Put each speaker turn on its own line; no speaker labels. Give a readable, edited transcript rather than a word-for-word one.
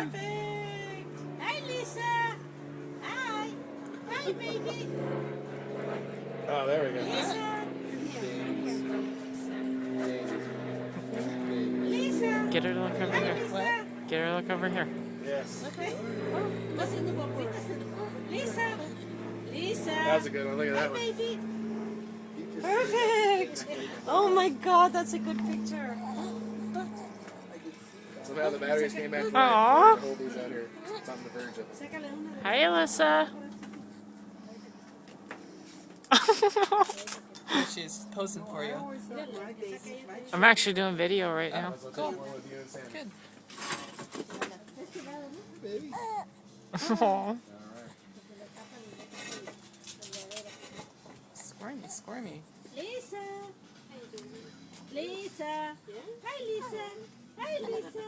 Perfect. Hi, Lisa. Hi. Hi, baby.
Oh, there we go.
Lisa. Lisa.
Get her to look over
Hi,
here.
Lisa.
Get her to look over here.
Yes.
Okay. Lisa. Lisa.
That was a good one. Look at
Hi,
that one.
baby. Perfect. Oh my God, that's a good picture.
Somehow the batteries came back.
Aww.
Hold these out here. It's on the verge of it.
Hi, Alyssa.
She's posing for you.
I'm actually doing video right now.
Cool. With you and Sam.
Good.
Baby.
Aww.
Squirmy, squirmy.
Lisa. Lisa. Hi, Lisa. Hi, Lisa.